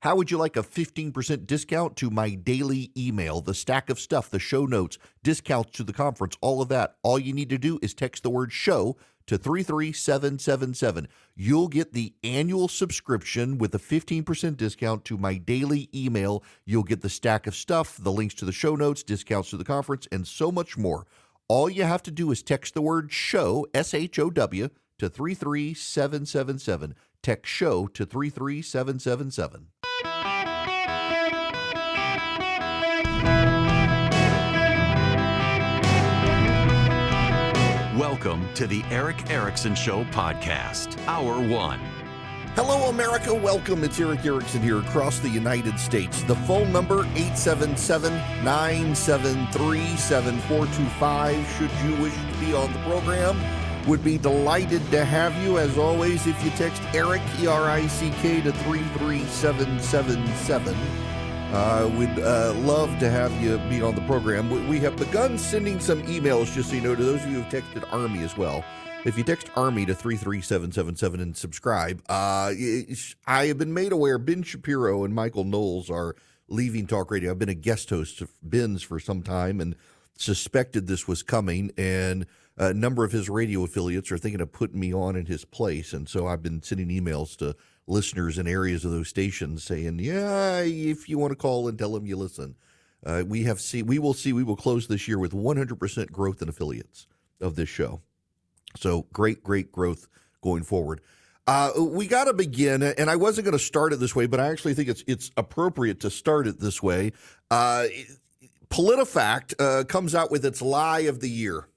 How would you like a 15% discount to my daily email, the stack of stuff, the show notes, discounts to the conference, all of that? All you need to do is text the word show to 33777. You'll get the annual subscription with a 15% discount to my daily email. You'll get the stack of stuff, the links to the show notes, discounts to the conference, and so much more. All you have to do is text the word show, SHOW, to 33777. Text show to 33777. Welcome to the Eric Erickson Show podcast, Hour 1. Hello, America. Welcome. It's Eric Erickson here across the United States. The phone number, 877-973-7425. Should you wish to be on the program, would be delighted to have you. As always, if you text Eric, E-R-I-C-K, to 33777. We'd love to have you be on the program. We have begun sending some emails, just so you know, to those of you who've texted Army as well. If you text Army to 33777 and subscribe, I have been made aware Ben Shapiro and Michael Knowles are leaving Talk Radio. I've been a guest host of Ben's for some time and suspected this was coming, and a number of his radio affiliates are thinking of putting me on in his place. And so I've been sending emails to listeners in areas of those stations saying, yeah, if you want to call and tell them you listen. We will close this year with 100% growth in affiliates of this show. So great growth going forward. We got to begin, and I wasn't going to start it this way, but I actually think it's appropriate to start it this way. PolitiFact comes out with its lie of the year.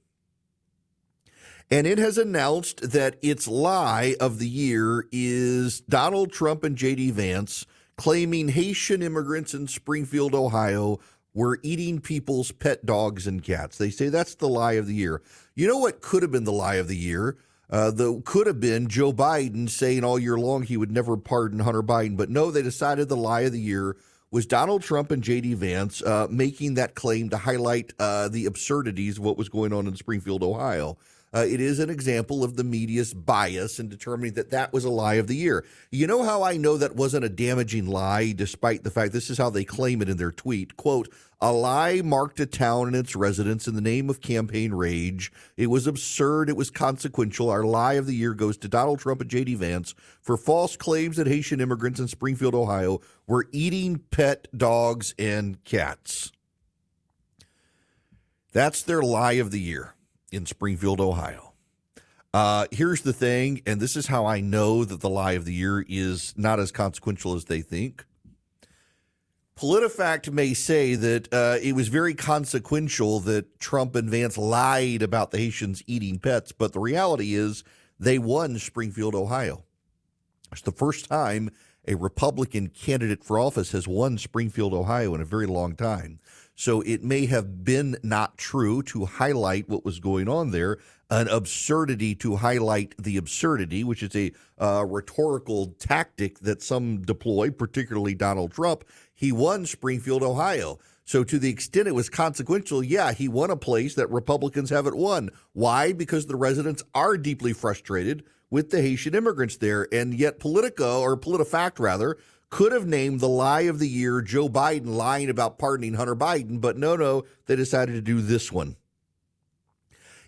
And it has announced that its lie of the year is Donald Trump and J.D. Vance claiming Haitian immigrants in Springfield, Ohio, were eating people's pet dogs and cats. They say that's the lie of the year. You know what could have been the lie of the year? Could have been Joe Biden saying all year long he would never pardon Hunter Biden. But no, they decided the lie of the year was Donald Trump and J.D. Vance making that claim to highlight the absurdities of what was going on in Springfield, Ohio. It is an example of the media's bias in determining that that was a lie of the year. You know how I know that wasn't a damaging lie, despite the fact this is how they claim it in their tweet, quote, a lie marked a town and its residents in the name of campaign rage. It was absurd. It was consequential. Our lie of the year goes to Donald Trump and J.D. Vance for false claims that Haitian immigrants in Springfield, Ohio were eating pet dogs and cats. That's their lie of the year in Springfield, Ohio. Here's the thing, and this is how I know that the lie of the year is not as consequential as they think. PolitiFact may say that it was very consequential that Trump and Vance lied about the Haitians eating pets, but the reality is they won Springfield, Ohio. It's the first time a Republican candidate for office has won Springfield, Ohio in a very long time. So it may have been not true to highlight what was going on there, an absurdity to highlight the absurdity, which is a rhetorical tactic that some deploy, particularly Donald Trump. He won Springfield, Ohio. So to the extent it was consequential, yeah, he won a place that Republicans haven't won. Why? Because the residents are deeply frustrated with the Haitian immigrants there. And yet PolitiFact rather, could have named the lie of the year Joe Biden lying about pardoning Hunter Biden, but no, they decided to do this one.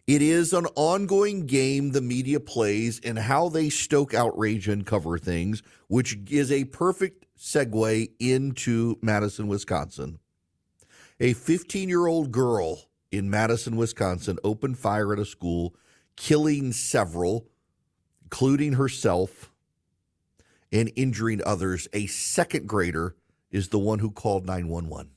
It is an ongoing game the media plays in how they stoke outrage and cover things, which is a perfect segue into Madison, Wisconsin. A 15-year-old girl in Madison, Wisconsin opened fire at a school, killing several, including herself, and injuring others. A second grader is the one who called 911.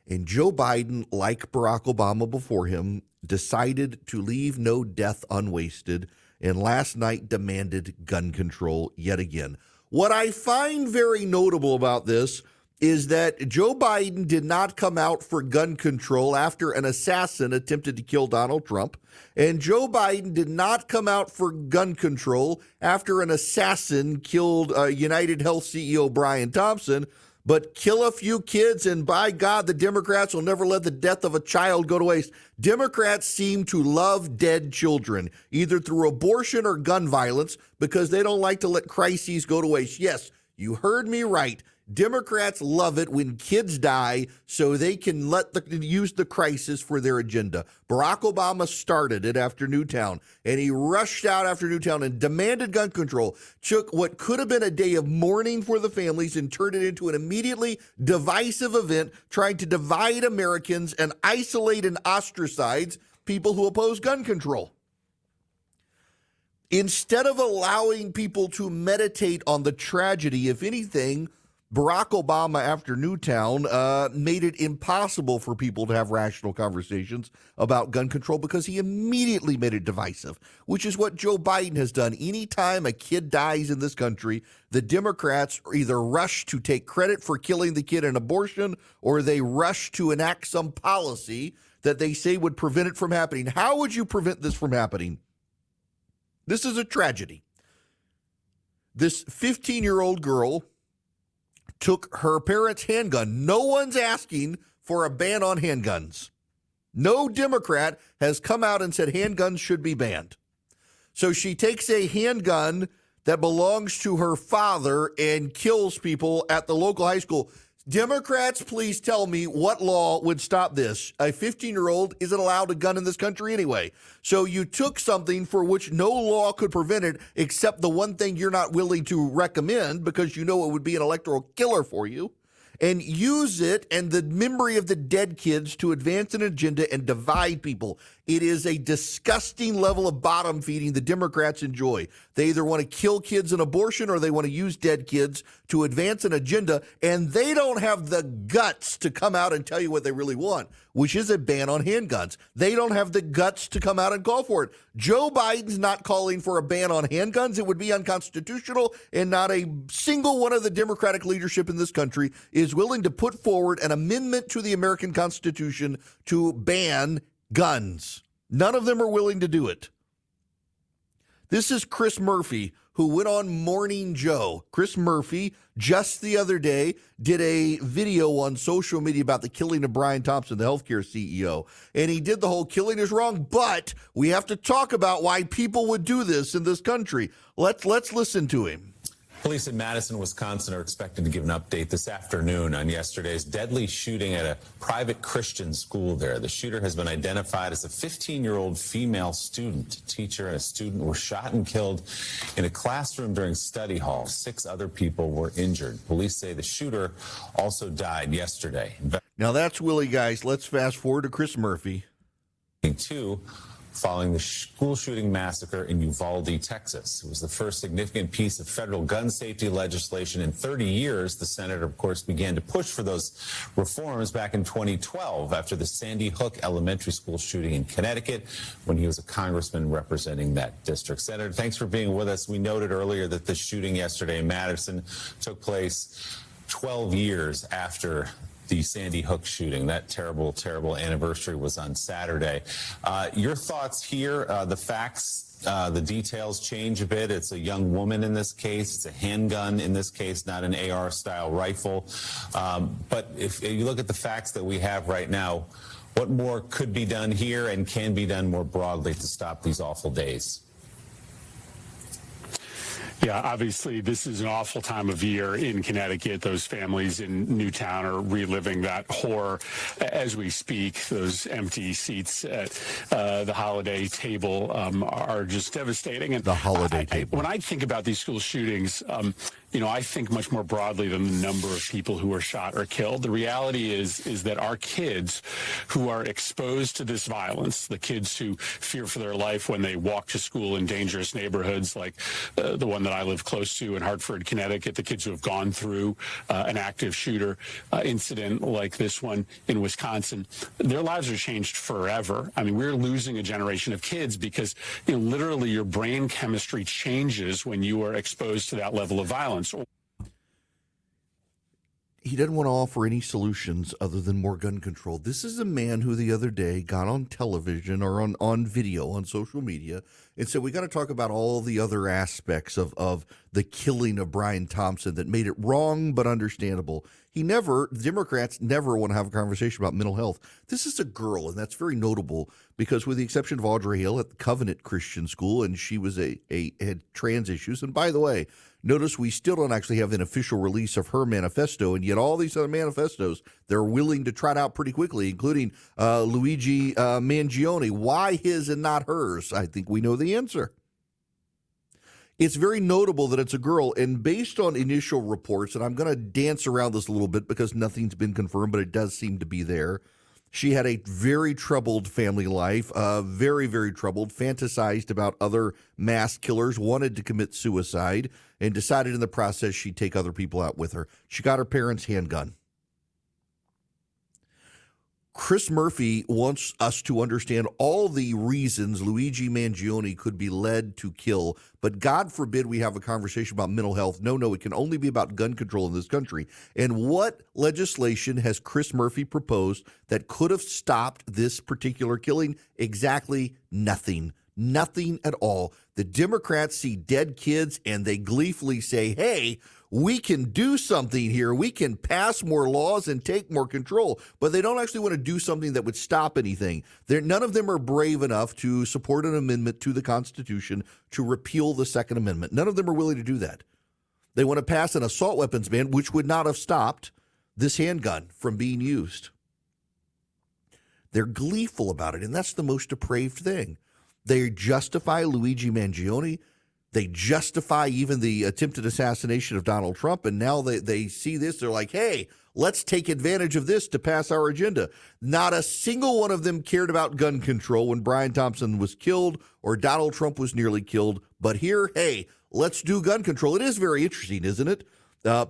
And Joe Biden, like Barack Obama before him, decided to leave no death unwasted, and last night demanded gun control yet again. What I find very notable about this is that Joe Biden did not come out for gun control after an assassin attempted to kill Donald Trump. And Joe Biden did not come out for gun control after an assassin killed United Health CEO Brian Thompson. But kill a few kids, and by God, the Democrats will never let the death of a child go to waste. Democrats seem to love dead children, either through abortion or gun violence, because they don't like to let crises go to waste. Yes, You heard me right. Democrats love it when kids die so they can use the crisis for their agenda. Barack Obama started it after Newtown, and he rushed out after Newtown and demanded gun control, took what could have been a day of mourning for the families and turned it into an immediately divisive event, trying to divide Americans and isolate and ostracize people who oppose gun control. Instead of allowing people to meditate on the tragedy, if anything, Barack Obama, after Newtown, made it impossible for people to have rational conversations about gun control because he immediately made it divisive, which is what Joe Biden has done. Anytime a kid dies in this country, the Democrats either rush to take credit for killing the kid in abortion or they rush to enact some policy that they say would prevent it from happening. How would you prevent this from happening? This is a tragedy. This 15-year-old girl took her parents' handgun. No one's asking for a ban on handguns. No Democrat has come out and said handguns should be banned. So she takes a handgun that belongs to her father and kills people at the local high school. Democrats, please tell me what law would stop this. A 15-year-old isn't allowed a gun in this country anyway. So you took something for which no law could prevent it except the one thing you're not willing to recommend because you know it would be an electoral killer for you, and use it and the memory of the dead kids to advance an agenda and divide people. It is a disgusting level of bottom feeding the Democrats enjoy. They either want to kill kids in abortion or they want to use dead kids to advance an agenda, and they don't have the guts to come out and tell you what they really want, which is a ban on handguns. They don't have the guts to come out and call for it. Joe Biden's not calling for a ban on handguns. It would be unconstitutional, and not a single one of the Democratic leadership in this country is willing to put forward an amendment to the American Constitution to ban guns. None of them are willing to do it. This is Chris Murphy, who went on Morning Joe. Chris Murphy, just the other day, did a video on social media about the killing of Brian Thompson, the healthcare CEO. And he did the whole killing is wrong, but we have to talk about why people would do this in this country. Let's listen to him. Police in Madison, Wisconsin are expected to give an update this afternoon on yesterday's deadly shooting at a private Christian school there. The shooter has been identified as a 15-year-old female student. A teacher and a student were shot and killed in a classroom during study hall. 6 other people were injured. Police say the shooter also died yesterday. Now that's Willie, guys. Let's fast forward to Chris Murphy. Following the school shooting massacre in Uvalde, Texas. It was the first significant piece of federal gun safety legislation in 30 years. The Senate, of course, began to push for those reforms back in 2012 after the Sandy Hook Elementary School shooting in Connecticut when he was a congressman representing that district. Senator, thanks for being with us. We noted earlier that the shooting yesterday in Madison took place 12 years after the Sandy Hook shooting. That terrible, terrible anniversary was on Saturday. Your thoughts here, the facts, the details change a bit. It's a young woman in this case. It's a handgun in this case, not an AR-style rifle. But if you look at the facts that we have right now, what more could be done here and can be done more broadly to stop these awful days? Yeah, obviously, this is an awful time of year in Connecticut. Those families in Newtown are reliving that horror as we speak. Those empty seats at the holiday table are just devastating. And the holiday table. When I think about these school shootings, I think much more broadly than the number of people who are shot or killed. The reality is that our kids who are exposed to this violence, the kids who fear for their life when they walk to school in dangerous neighborhoods like the one that I live close to in Hartford, Connecticut, the kids who have gone through an active shooter incident like this one in Wisconsin, their lives are changed forever. I mean, we're losing a generation of kids because literally your brain chemistry changes when you are exposed to that level of violence. He doesn't want to offer any solutions other than more gun control. This is a man who the other day got on television or on video on social media And so we got to talk about all the other aspects of the killing of Brian Thompson that made it wrong but understandable. The Democrats never want to have a conversation about mental health. This is a girl, and that's very notable because with the exception of Audrey Hale at the Covenant Christian School, and she was had trans issues. And by the way, notice we still don't actually have an official release of her manifesto, and yet all these other manifestos they're willing to trot out pretty quickly, including Luigi Mangione. Why his and not hers? I think we know the answer. It's very notable that it's a girl, and based on initial reports, and I'm going to dance around this a little bit because nothing's been confirmed, but it does seem to be there. She had a very troubled family life, very, very troubled, fantasized about other mass killers, wanted to commit suicide, and decided in the process she'd take other people out with her. She got her parents' handgun. Chris Murphy wants us to understand all the reasons Luigi Mangione could be led to kill, but God forbid we have a conversation about mental health. No, it can only be about gun control in this country. And what legislation has Chris Murphy proposed that could have stopped this particular killing? Exactly nothing. Nothing at all. The Democrats see dead kids and they gleefully say, hey, we can do something here. We can pass more laws and take more control. But they don't actually want to do something that would stop anything. None of them are brave enough to support an amendment to the Constitution to repeal the Second Amendment. None of them are willing to do that. They want to pass an assault weapons ban, which would not have stopped this handgun from being used. They're gleeful about it, and that's the most depraved thing. They justify Luigi Mangione. They justify even the attempted assassination of Donald Trump, and now they see this. They're like, hey, let's take advantage of this to pass our agenda. Not a single one of them cared about gun control when Brian Thompson was killed or Donald Trump was nearly killed. But here, hey, let's do gun control. It is very interesting, isn't it?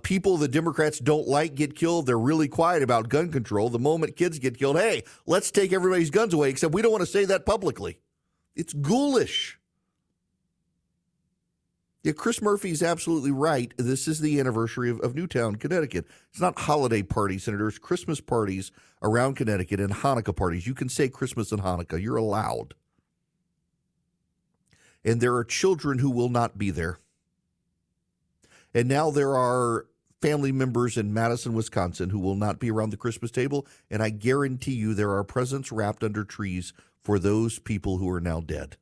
People the Democrats don't like get killed. They're really quiet about gun control. The moment kids get killed, hey, let's take everybody's guns away, except we don't want to say that publicly. It's ghoulish. Yeah, Chris Murphy is absolutely right. This is the anniversary of Newtown, Connecticut. It's not holiday parties, Senators. Christmas parties around Connecticut and Hanukkah parties. You can say Christmas and Hanukkah. You're allowed. And there are children who will not be there. And now there are family members in Madison, Wisconsin who will not be around the Christmas table. And I guarantee you there are presents wrapped under trees for those people who are now dead.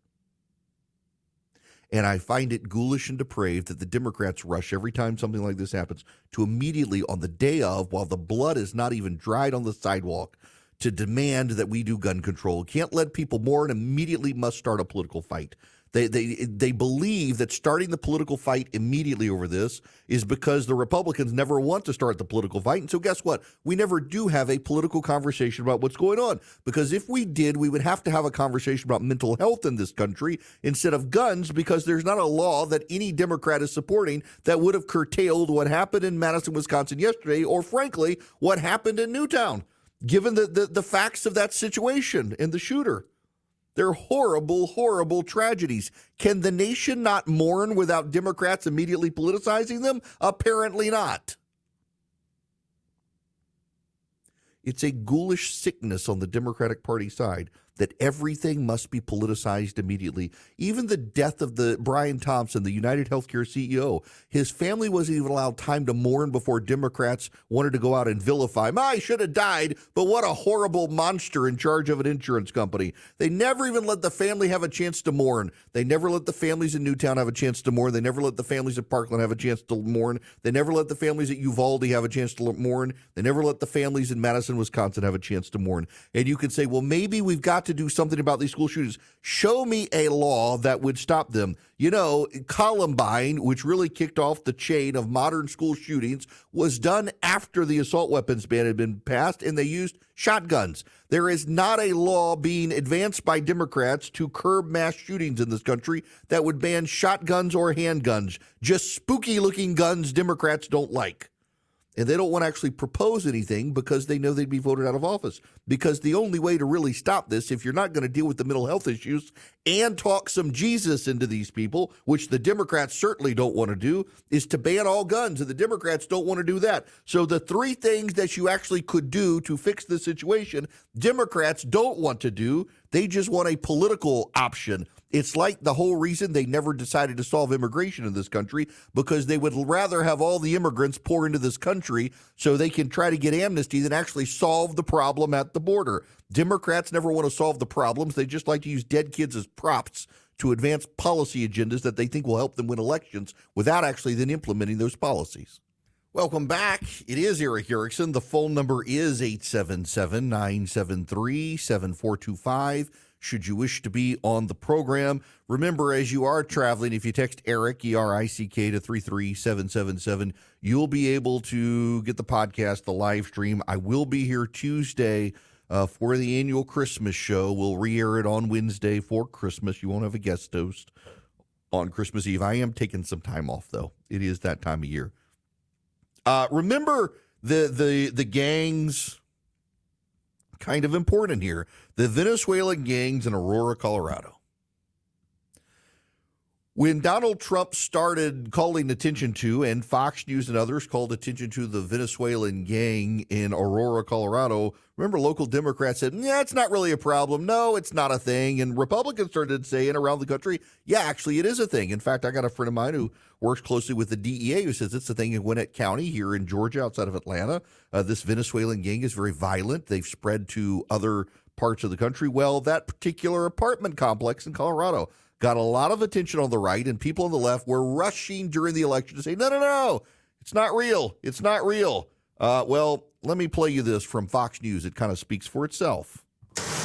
And I find it ghoulish and depraved that the Democrats rush every time something like this happens to immediately on the day of, while the blood is not even dried on the sidewalk, to demand that we do gun control. Can't let people mourn, immediately must start a political fight. They believe that starting the political fight immediately over this is because the Republicans never want to start the political fight. And so guess what? We never do have a political conversation about what's going on. Because if we did, we would have to have a conversation about mental health in this country instead of guns, because there's not a law that any Democrat is supporting that would have curtailed what happened in Madison, Wisconsin yesterday, or frankly, what happened in Newtown, given the facts of that situation and the shooter. They're horrible, horrible tragedies. Can the nation not mourn without Democrats immediately politicizing them? Apparently not. It's a ghoulish sickness on the Democratic Party side that everything must be politicized immediately. Even the death of the Brian Thompson, the United Healthcare CEO, his family wasn't even allowed time to mourn before Democrats wanted to go out and vilify him. I should have died, but what a horrible monster in charge of an insurance company. They never even let the family have a chance to mourn. They never let the families in Newtown have a chance to mourn. They never let the families at Parkland have a chance to mourn. They never let the families at Uvalde have a chance to mourn. They never let the families in Madison, Wisconsin have a chance to mourn. And you could say, well, maybe we've got to do something about these school shootings. Show me a law that would stop them. You know, Columbine, which really kicked off the chain of modern school shootings, was done after the assault weapons ban had been passed, and they used shotguns. There is not a law being advanced by Democrats to curb mass shootings in this country that would ban shotguns or handguns, just spooky-looking guns Democrats don't like. And they don't want to actually propose anything because they know they'd be voted out of office. Because the only way to really stop this, if you're not going to deal with the mental health issues and talk some Jesus into these people, which the Democrats certainly don't want to do, is to ban all guns. And the Democrats don't want to do that. So the three things that you actually could do to fix the situation, Democrats don't want to do. They just want a political option. It's like the whole reason they never decided to solve immigration in this country, because they would rather have all the immigrants pour into this country so they can try to get amnesty than actually solve the problem at the border. Democrats never want to solve the problems. They just like to use dead kids as props to advance policy agendas that they think will help them win elections without actually then implementing those policies. Welcome back. It is Eric Erickson. The phone number is 877-973-7425. Should you wish to be on the program, remember, as you are traveling, if you text Eric, E-R-I-C-K, to 33777, you'll be able to get the podcast, the live stream. I will be here Tuesday for the annual Christmas show. We'll re-air it on Wednesday for Christmas. You won't have a guest host on Christmas Eve. I am taking some time off, though. It is that time of year. Remember the gangs, kind of important here, the Venezuelan gangs in Aurora, Colorado. When Donald Trump started calling attention to, and Fox News and others called attention to, the Venezuelan gang in Aurora, Colorado, remember local Democrats said, yeah, it's not really a problem. No, it's not a thing. And Republicans started saying around the country, yeah, actually it is a thing. In fact, I got a friend of mine who works closely with the DEA who says it's a thing in Gwinnett County here in Georgia outside of Atlanta. This Venezuelan gang is very violent. They've spread to other parts of the country. Well, that particular apartment complex in Colorado got a lot of attention on the right, and people on the left were rushing during the election to say, no, it's not real. It's not real. Well, let me play you this from Fox News. It kind of speaks for itself.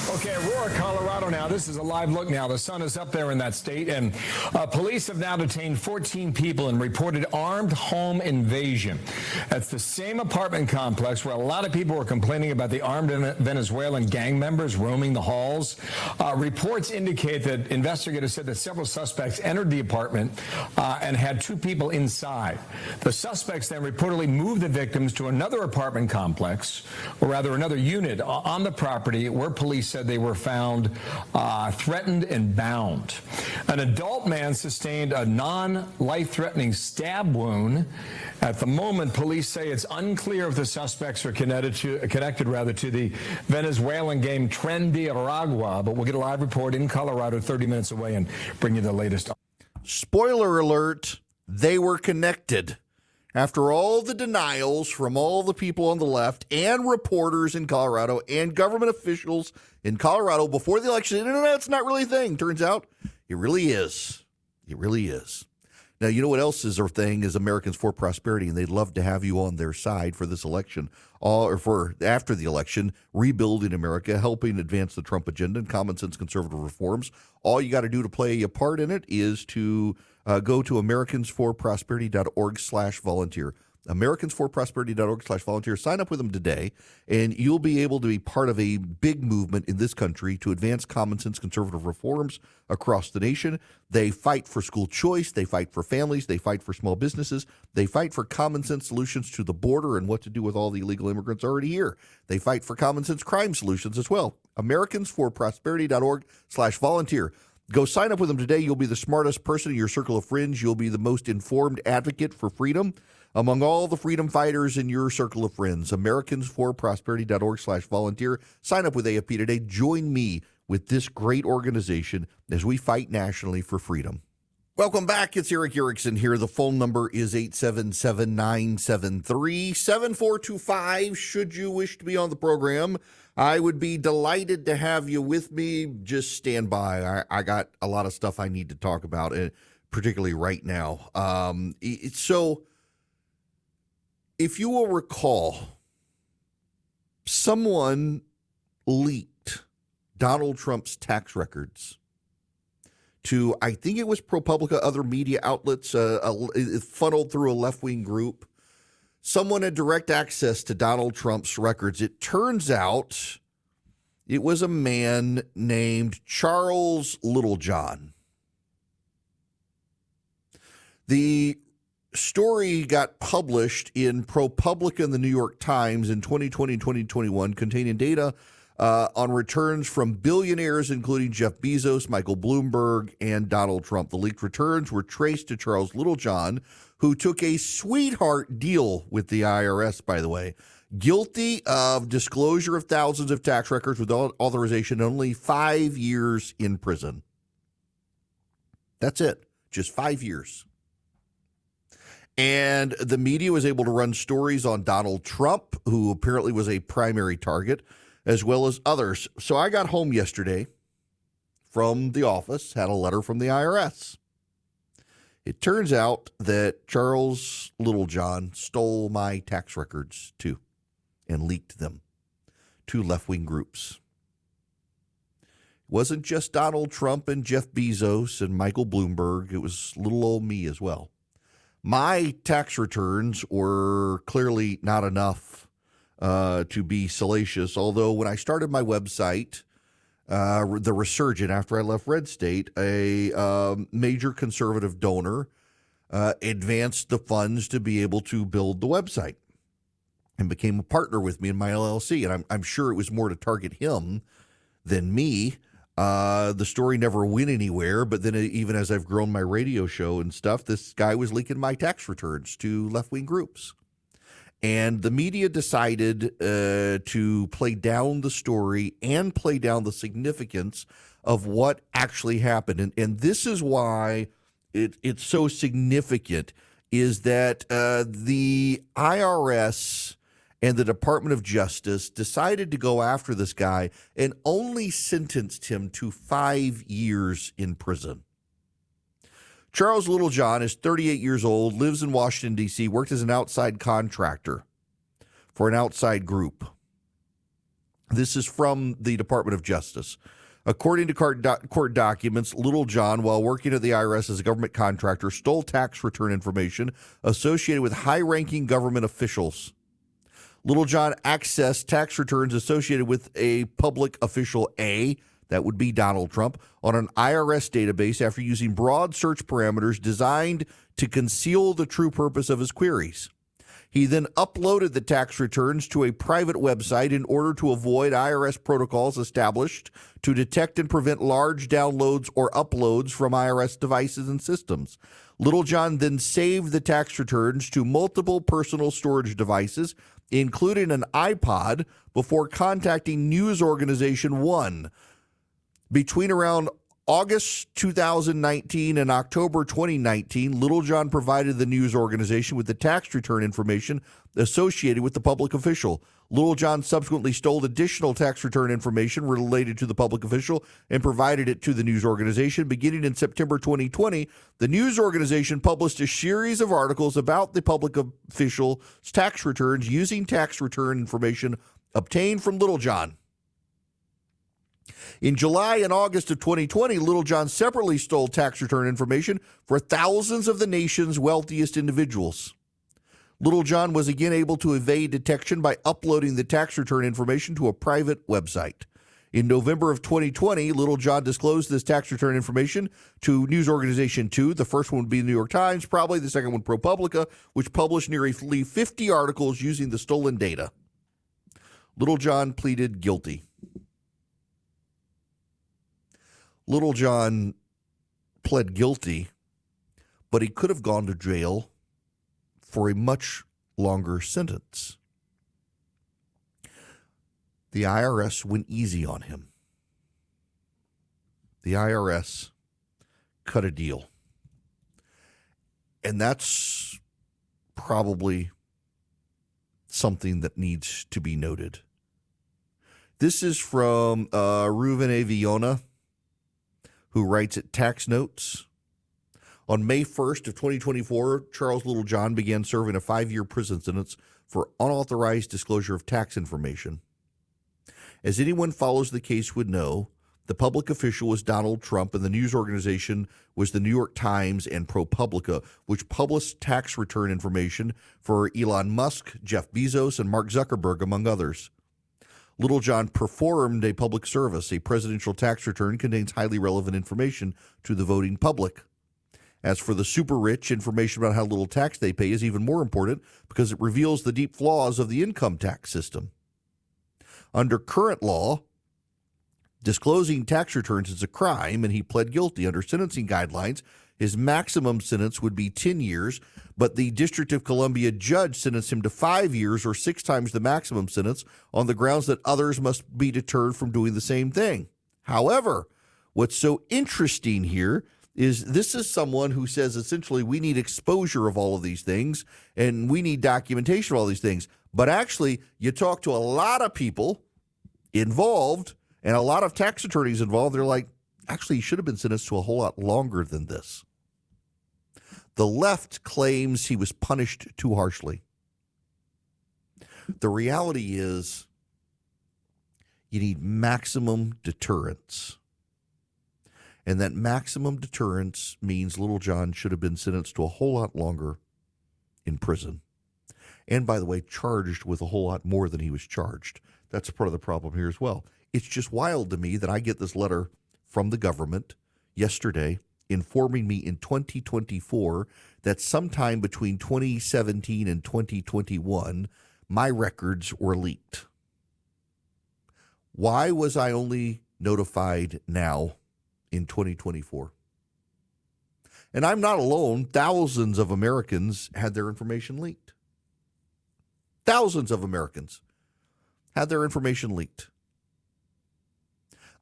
Okay, Aurora, Colorado now. This is a live look now. The sun is up there in that state, and police have now detained 14 people and reported armed home invasion. That's the same apartment complex where a lot of people were complaining about the armed Venezuelan gang members roaming the halls. Reports indicate that investigators said that several suspects entered the apartment and had two people inside. The suspects then reportedly moved the victims to another apartment complex, or rather another unit on the property, where police said they were found threatened and bound. An adult man sustained a non-life-threatening stab wound. At the moment, police say it's unclear if the suspects are connected to the Venezuelan gang Tren de Aragua, but we'll get a live report in Colorado 30 minutes away and bring you the latest. Spoiler alert, they were connected. After all the denials from all the people on the left and reporters in Colorado and government officials in Colorado before the election, no, it's not really a thing. Turns out it really is. It really is. Now, you know what else is their thing is Americans for Prosperity, and they'd love to have you on their side for this election, or for after the election, rebuilding America, helping advance the Trump agenda and common sense conservative reforms. All you got to do to play a part in it is to go to americansforprosperity.org/volunteer. americansforprosperity.org/volunteer. Sign up with them today, and you'll be able to be part of a big movement in this country to advance common sense conservative reforms across the nation. They fight for school choice. They fight for families. They fight for small businesses. They fight for common sense solutions to the border and what to do with all the illegal immigrants already here. They fight for common sense crime solutions as well. americansforprosperity.org/volunteer. Go sign up with them today. You'll be the smartest person in your circle of friends. You'll be the most informed advocate for freedom among all the freedom fighters in your circle of friends. americansforprosperity.org/volunteer. Sign up with AFP today. Join me with this great organization as we fight nationally for freedom. Welcome back. It's Eric Erickson here. The phone number is 877-973-7425. Should you wish to be on the program, I would be delighted to have you with me. Just stand by. I got a lot of stuff I need to talk about, particularly right now. So if you will recall, someone leaked Donald Trump's tax records to, I think it was ProPublica, other media outlets, funneled through a left-wing group. Someone had direct access to Donald Trump's records. It turns out it was a man named Charles Littlejohn. The story got published in ProPublica and the New York Times in 2020 and 2021, containing data on returns from billionaires, including Jeff Bezos, Michael Bloomberg, and Donald Trump. The leaked returns were traced to Charles Littlejohn, who took a sweetheart deal with the IRS, by the way, guilty of disclosure of thousands of tax records without authorization, only 5 years in prison. That's it. Just 5 years. And the media was able to run stories on Donald Trump, who apparently was a primary target, as well as others. So I got home yesterday from the office, had a letter from the IRS. It turns out that Charles Littlejohn stole my tax records too and leaked them to left-wing groups. It wasn't just Donald Trump and Jeff Bezos and Michael Bloomberg. It was little old me as well. My tax returns were clearly not enough to be salacious, although when I started my website, the Resurgent, after I left Red State, a major conservative donor advanced the funds to be able to build the website and became a partner with me in my LLC. And I'm sure it was more to target him than me. The story never went anywhere, but then even as I've grown my radio show and stuff, this guy was leaking my tax returns to left-wing groups. And the media decided to play down the story and play down the significance of what actually happened. And this is why it's so significant, is that the IRS and the Department of Justice decided to go after this guy and only sentenced him to 5 years in prison. Charles Littlejohn is 38 years old, lives in Washington, D.C., worked as an outside contractor for an outside group. This is from the Department of Justice. According to court documents, Littlejohn, while working at the IRS as a government contractor, stole tax return information associated with high-ranking government officials. Littlejohn accessed tax returns associated with a public official A, that would be Donald Trump, on an IRS database after using broad search parameters designed to conceal the true purpose of his queries. He then uploaded the tax returns to a private website in order to avoid IRS protocols established to detect and prevent large downloads or uploads from IRS devices and systems. Littlejohn then saved the tax returns to multiple personal storage devices, including an iPod, before contacting news organization One. Between around August 2019 and October 2019, Littlejohn provided the news organization with the tax return information associated with the public official. Littlejohn subsequently stole additional tax return information related to the public official and provided it to the news organization. Beginning in September 2020, the news organization published a series of articles about the public official's tax returns using tax return information obtained from Littlejohn. In July and August of 2020, Littlejohn separately stole tax return information for thousands of the nation's wealthiest individuals. Littlejohn was again able to evade detection by uploading the tax return information to a private website. In November of 2020, Littlejohn disclosed this tax return information to news organization Two. The first one would be the New York Times, probably the second one ProPublica, which published nearly 50 articles using the stolen data. Littlejohn pleaded guilty. Littlejohn pled guilty, but he could have gone to jail for a much longer sentence. The IRS went easy on him. The IRS cut a deal. And that's probably something that needs to be noted. This is from Reuven Aviona, who writes at Tax Notes. On May 1st of 2024, Charles Littlejohn began serving a 5-year prison sentence for unauthorized disclosure of tax information. As anyone follows the case would know, the public official was Donald Trump, and the news organization was the New York Times and ProPublica, which published tax return information for Elon Musk, Jeff Bezos, and Mark Zuckerberg, among others. Littlejohn performed a public service. A presidential tax return contains highly relevant information to the voting public. As for the super rich, information about how little tax they pay is even more important because it reveals the deep flaws of the income tax system. Under current law, disclosing tax returns is a crime, and he pled guilty. Under sentencing guidelines, his maximum sentence would be 10 years, but the District of Columbia judge sentenced him to 5 years, or 6 times the maximum sentence, on the grounds that others must be deterred from doing the same thing. However, what's so interesting here This is someone who says essentially we need exposure of all of these things and we need documentation of all these things. But actually, you talk to a lot of people involved and a lot of tax attorneys involved. They're like, actually, he should have been sentenced to a whole lot longer than this. The left claims he was punished too harshly. The reality is you need maximum deterrence. And that maximum deterrence means Little John should have been sentenced to a whole lot longer in prison. And by the way, charged with a whole lot more than he was charged. That's part of the problem here as well. It's just wild to me that I get this letter from the government yesterday informing me in 2024 that sometime between 2017 and 2021, my records were leaked. Why was I only notified now in 2024? And I'm not alone. Thousands of Americans had their information leaked. Thousands of Americans had their information leaked.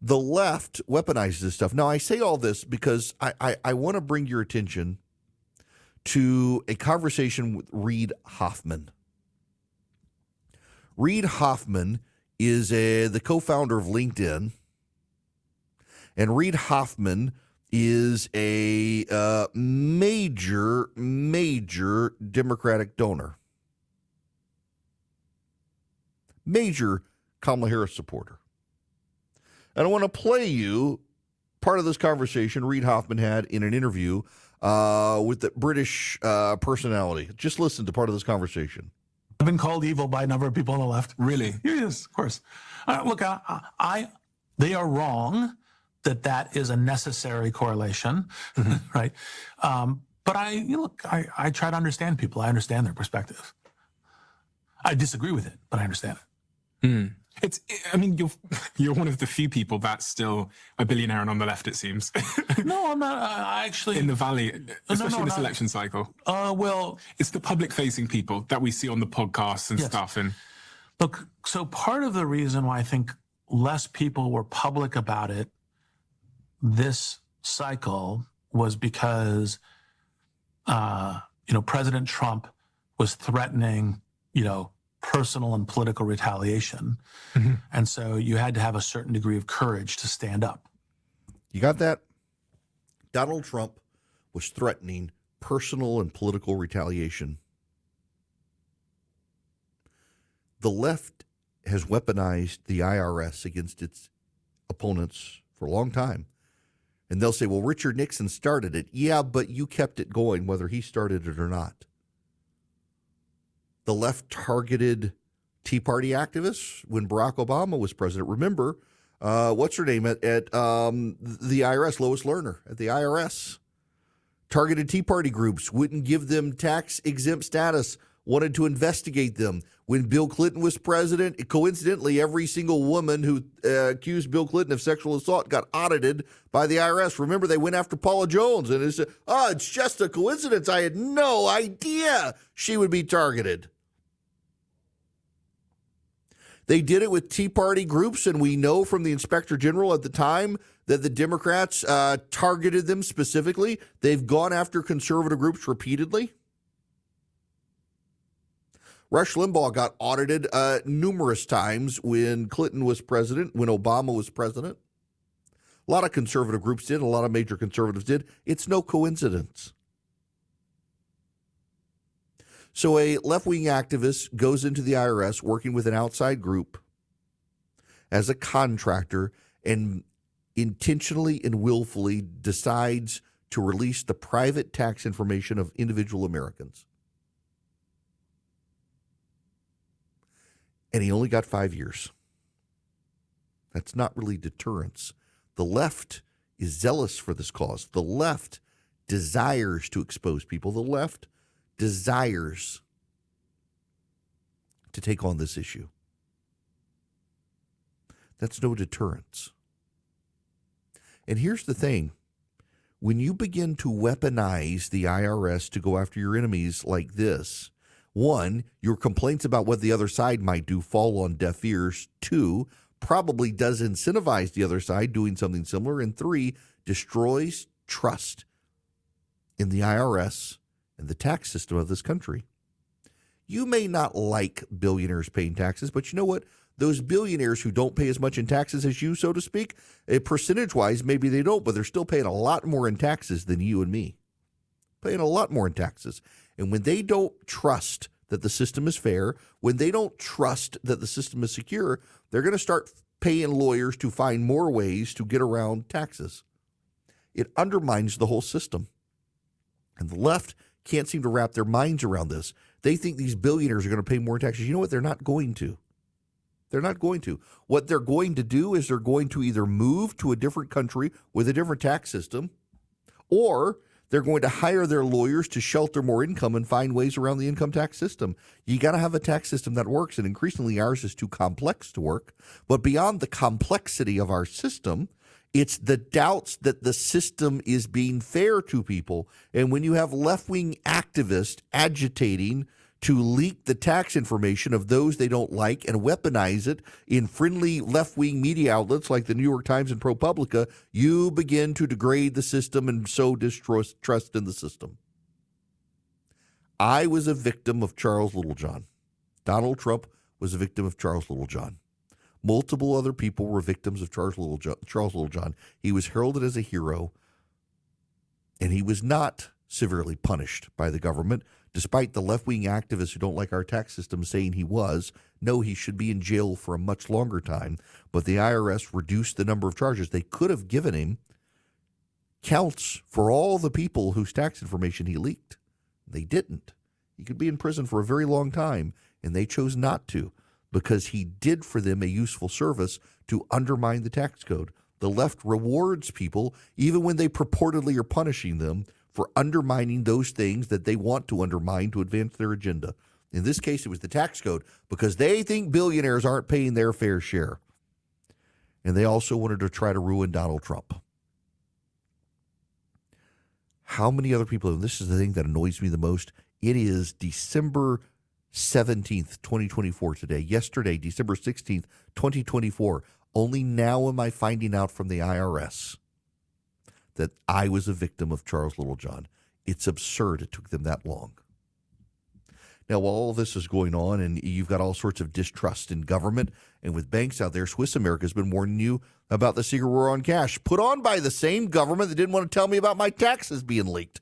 The left weaponizes this stuff. Now, I say all this because I want to bring your attention to a conversation with Reid Hoffman. Reid Hoffman is the co-founder of LinkedIn, and Reid Hoffman is a major Democratic donor, major Kamala Harris supporter. And I want to play you part of this conversation Reid Hoffman had in an interview with the British personality. Just listen to part of this conversation. I've been called evil by a number of people on the left. Really? Yes, of course. Look, they are wrong that is a necessary correlation, right? But I try to understand people. I understand their perspective. I disagree with it, but I understand it. You're one of the few people that's still a billionaire and on the left, it seems. No, I'm not. I actually in the Valley, especially in this election cycle. Well, it's the public-facing people that we see on the podcasts and stuff. And look, so part of the reason why I think less people were public about it this cycle was because, President Trump was threatening, personal and political retaliation. Mm-hmm. And so you had to have a certain degree of courage to stand up. You got that? Donald Trump was threatening personal and political retaliation. The left has weaponized the IRS against its opponents for a long time. And they'll say, well, Richard Nixon started it. Yeah, but you kept it going whether he started it or not. The left targeted Tea Party activists when Barack Obama was president. Remember, what's her name at the IRS, Lois Lerner at the IRS, targeted Tea Party groups, wouldn't give them tax-exempt status, wanted to investigate them. When Bill Clinton was president, coincidentally, every single woman who accused Bill Clinton of sexual assault got audited by the IRS. Remember, they went after Paula Jones, and it's just a coincidence. I had no idea she would be targeted. They did it with Tea Party groups, and we know from the Inspector General at the time that the Democrats targeted them specifically. They've gone after conservative groups repeatedly. Rush Limbaugh got audited numerous times when Clinton was president, when Obama was president. A lot of conservative groups did, a lot of major conservatives did. It's no coincidence. So a left-wing activist goes into the IRS working with an outside group as a contractor and intentionally and willfully decides to release the private tax information of individual Americans. And he only got 5 years. That's not really deterrence. The left is zealous for this cause. The left desires to expose people. The left desires to take on this issue. That's no deterrence. And here's the thing. When you begin to weaponize the IRS to go after your enemies like this, one, your complaints about what the other side might do fall on deaf ears. Two, probably does incentivize the other side doing something similar. And three, destroys trust in the IRS and the tax system of this country. You may not like billionaires paying taxes, but you know what? Those billionaires who don't pay as much in taxes as you, so to speak, percentage-wise, maybe they don't, but they're still paying a lot more in taxes than you and me. Paying a lot more in taxes. And when they don't trust that the system is fair, when they don't trust that the system is secure, they're going to start paying lawyers to find more ways to get around taxes. It undermines the whole system. And the left can't seem to wrap their minds around this. They think these billionaires are going to pay more in taxes. You know what? They're not going to. They're not going to. What they're going to do is they're going to either move to a different country with a different tax system, or they're going to hire their lawyers to shelter more income and find ways around the income tax system. You got to have a tax system that works, and increasingly ours is too complex to work. But beyond the complexity of our system, it's the doubts that the system is being fair to people. And when you have left-wing activists agitating to leak the tax information of those they don't like and weaponize it in friendly left-wing media outlets like the New York Times and ProPublica, you begin to degrade the system and sow distrust in the system. I was a victim of Charles Littlejohn. Donald Trump was a victim of Charles Littlejohn. Multiple other people were victims of Charles Littlejohn. He was heralded as a hero, and he was not severely punished by the government, despite the left-wing activists who don't like our tax system saying he was. No, he should be in jail for a much longer time. But the IRS reduced the number of charges. They could have given him counts for all the people whose tax information he leaked. They didn't. He could be in prison for a very long time, and they chose not to because he did for them a useful service to undermine the tax code. The left rewards people even when they purportedly are punishing them for undermining those things that they want to undermine to advance their agenda. In this case, it was the tax code because they think billionaires aren't paying their fair share. And they also wanted to try to ruin Donald Trump. How many other people, and this is the thing that annoys me the most, it is December 17th, 2024 today. Yesterday, December 16th, 2024. Only now am I finding out from the IRS that I was a victim of Charles Littlejohn. It's absurd it took them that long. Now, while all this is going on and you've got all sorts of distrust in government and with banks out there, Swiss America has been warning you about the secret war on cash put on by the same government that didn't want to tell me about my taxes being leaked.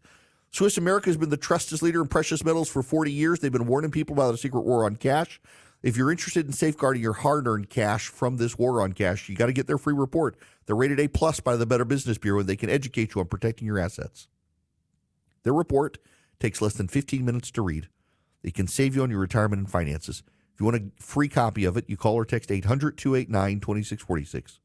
Swiss America has been the trusted leader in precious metals for 40 years. They've been warning people about the secret war on cash. If you're interested in safeguarding your hard-earned cash from this war on cash, you got to get their free report. They're rated A+ by the Better Business Bureau, and they can educate you on protecting your assets. Their report takes less than 15 minutes to read. It can save you on your retirement and finances. If you want a free copy of it, you call or text 800-289-2646.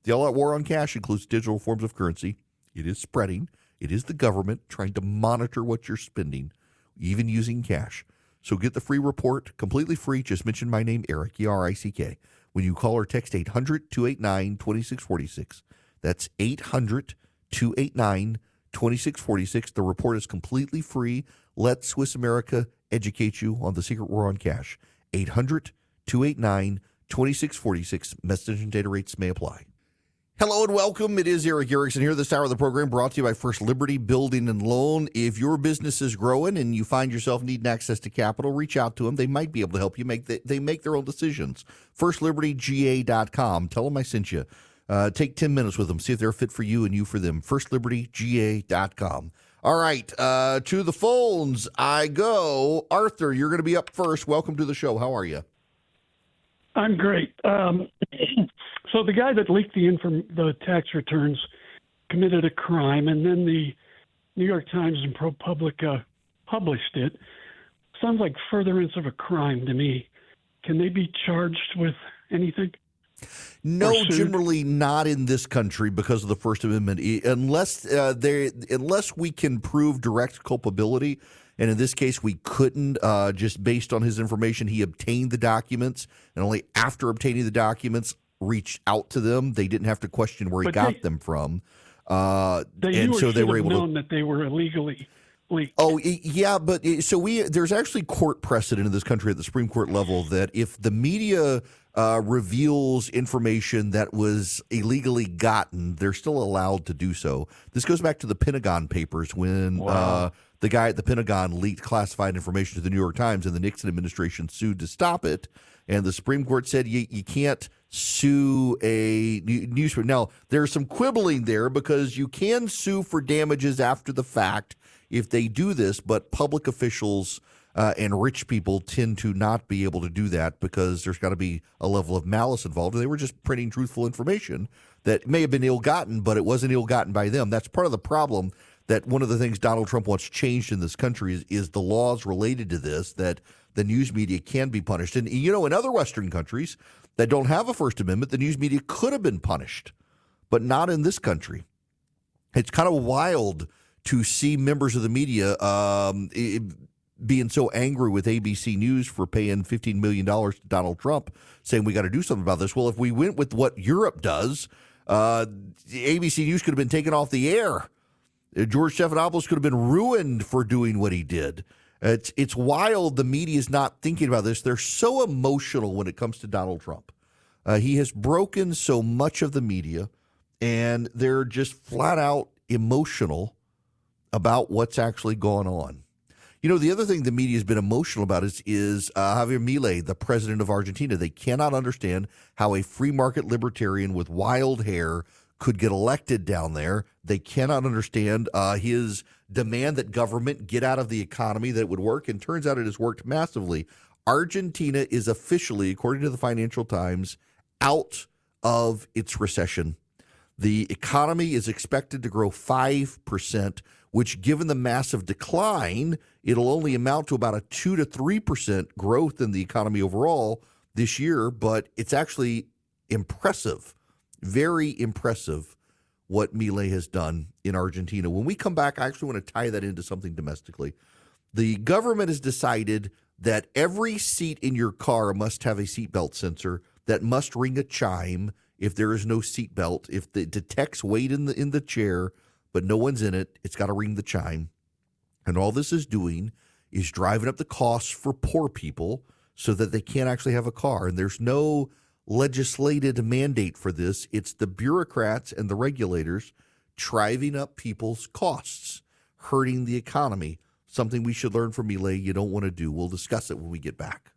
The all-out war on cash includes digital forms of currency. It is spreading. It is the government trying to monitor what you're spending, even using cash. So get the free report, completely free. Just mention my name, Eric, E-R-I-C-K, when you call or text 800-289-2646. That's 800-289-2646. The report is completely free. Let Swiss America educate you on the secret war on cash. 800-289-2646. Message and data rates may apply. Hello and welcome. It is Eric Erickson here. This hour of the program brought to you by First Liberty Building and Loan. If your business is growing and you find yourself needing access to capital, reach out to them. They might be able to help you. They make their own decisions. FirstLibertyGA.com. Tell them I sent you. Take 10 minutes with them. See if they're a fit for you and you for them. FirstLibertyGA.com. All right. To the phones I go. Arthur, you're going to be up first. Welcome to the show. How are you? I'm great. So the guy that leaked the tax returns committed a crime, and then the New York Times and ProPublica published it. Sounds like furtherance of a crime to me. Can they be charged with anything? No, generally not in this country because of the First Amendment, unless we can prove direct culpability. And in this case, we couldn't, just based on his information. He obtained the documents, and only after obtaining the documents, reached out to them. They didn't have to question where he got them from. They were able to. That they were illegally leaked. Yeah, but there's actually court precedent in this country at the Supreme Court level that if the media reveals information that was illegally gotten, they're still allowed to do so. This goes back to the Pentagon Papers when the guy at the Pentagon leaked classified information to the New York Times, and the Nixon administration sued to stop it. And the Supreme Court said you can't sue a newspaper. Now, there's some quibbling there because you can sue for damages after the fact if they do this, but public officials and rich people tend to not be able to do that because there's got to be a level of malice involved. And they were just printing truthful information that may have been ill-gotten, but it wasn't ill-gotten by them. That's part of the problem, that one of the things Donald Trump wants changed in this country is the laws related to this, that the news media can be punished. And, in other Western countries that don't have a First Amendment, the news media could have been punished, but not in this country. It's kind of wild to see members of the media being so angry with ABC News for paying $15 million to Donald Trump, saying we got to do something about this. Well, if we went with what Europe does, ABC News could have been taken off the air. George Stephanopoulos could have been ruined for doing what he did. It's wild the media is not thinking about this. They're so emotional when it comes to Donald Trump. He has broken so much of the media, and they're just flat out emotional about what's actually going on. The other thing the media has been emotional about is Javier Milei, the president of Argentina. They cannot understand how a free market libertarian with wild hair could get elected down there. They cannot understand his demand that government get out of the economy, that it would work, and turns out it has worked massively. Argentina is officially, according to the Financial Times, out of its recession. The economy is expected to grow 5%, which, given the massive decline, it'll only amount to about a 2 to 3% growth in the economy overall this year. But it's actually impressive, very impressive, what Milei has done in Argentina. When we come back, I actually want to tie that into something domestically. The government has decided that every seat in your car must have a seatbelt sensor that must ring a chime if there is no seatbelt. If it detects weight in the chair, but no one's in it, it's got to ring the chime. And all this is doing is driving up the costs for poor people so that they can't actually have a car. And there's no legislated mandate for this. It's the bureaucrats and the regulators driving up people's costs, hurting the economy. Something we should learn from Milei you don't want to do. We'll discuss it when we get back.